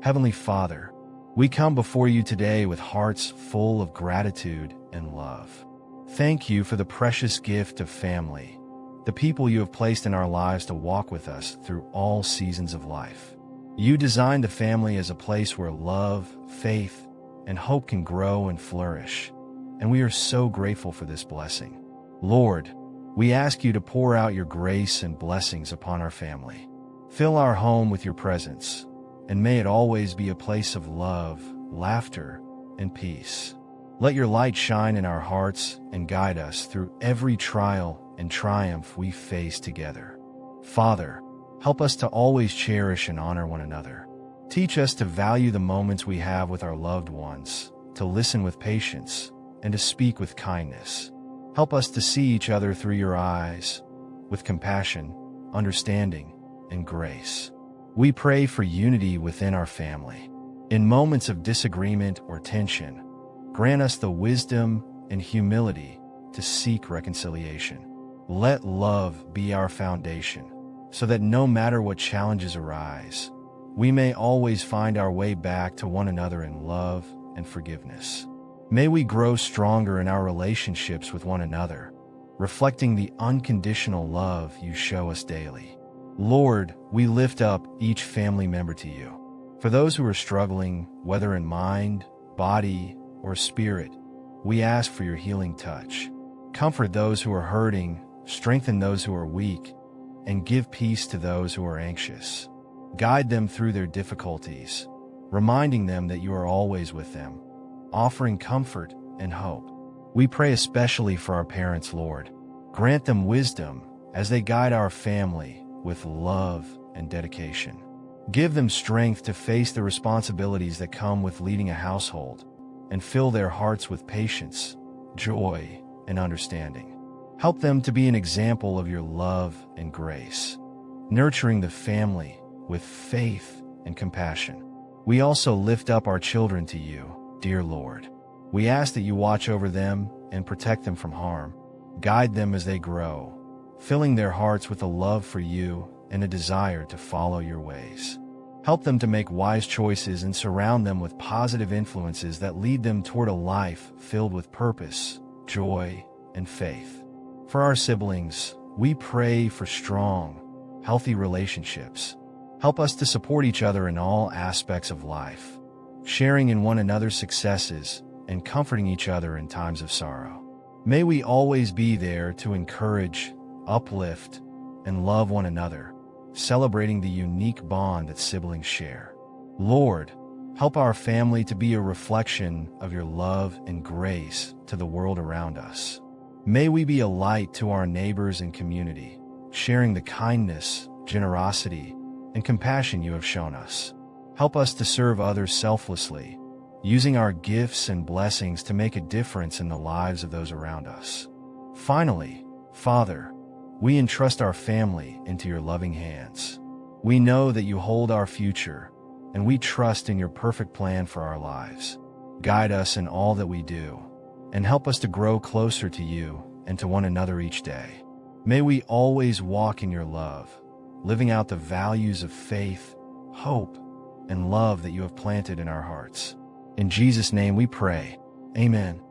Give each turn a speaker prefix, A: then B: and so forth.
A: Heavenly Father, we come before you today with hearts full of gratitude and love. Thank you for the precious gift of family, the people you have placed in our lives to walk with us through all seasons of life. You designed the family as a place where love, faith, and hope can grow and flourish, and we are so grateful for this blessing. Lord, we ask you to pour out your grace and blessings upon our family. Fill our home with your presence, and may it always be a place of love, laughter, and peace. Let your light shine in our hearts and guide us through every trial and triumph we face together. Father, help us to always cherish and honor one another. Teach us to value the moments we have with our loved ones, to listen with patience, and to speak with kindness. Help us to see each other through your eyes, with compassion, understanding, and grace. We pray for unity within our family. In moments of disagreement or tension, grant us the wisdom and humility to seek reconciliation. Let love be our foundation, so that no matter what challenges arise, we may always find our way back to one another in love and forgiveness. May we grow stronger in our relationships with one another, reflecting the unconditional love you show us daily. Lord, we lift up each family member to you. For those who are struggling, whether in mind, body, or spirit, we ask for your healing touch. Comfort those who are hurting, strengthen those who are weak, and give peace to those who are anxious. Guide them through their difficulties, reminding them that you are always with them, offering comfort and hope. We pray especially for our parents, Lord. Grant them wisdom as they guide our family with love and dedication. Give them strength to face the responsibilities that come with leading a household, and fill their hearts with patience, joy, and understanding. Help them to be an example of your love and grace, nurturing the family with faith and compassion. We also lift up our children to you, dear Lord. We ask that you watch over them and protect them from harm. Guide them as they grow, filling their hearts with a love for you and a desire to follow your ways. Help them to make wise choices and surround them with positive influences that lead them toward a life filled with purpose, joy, and faith. For our siblings, we pray for strong, healthy relationships. Help us to support each other in all aspects of life, sharing in one another's successes and comforting each other in times of sorrow. May we always be there to encourage, uplift, and love one another, celebrating the unique bond that siblings share. Lord, help our family to be a reflection of your love and grace to the world around us. May we be a light to our neighbors and community, sharing the kindness, generosity, and compassion you have shown us. Help us to serve others selflessly, using our gifts and blessings to make a difference in the lives of those around us. Finally, Father, we entrust our family into your loving hands. We know that you hold our future, and we trust in your perfect plan for our lives. Guide us in all that we do, and help us to grow closer to you and to one another each day. May we always walk in your love, living out the values of faith, hope, and love that you have planted in our hearts. In Jesus' name we pray. Amen.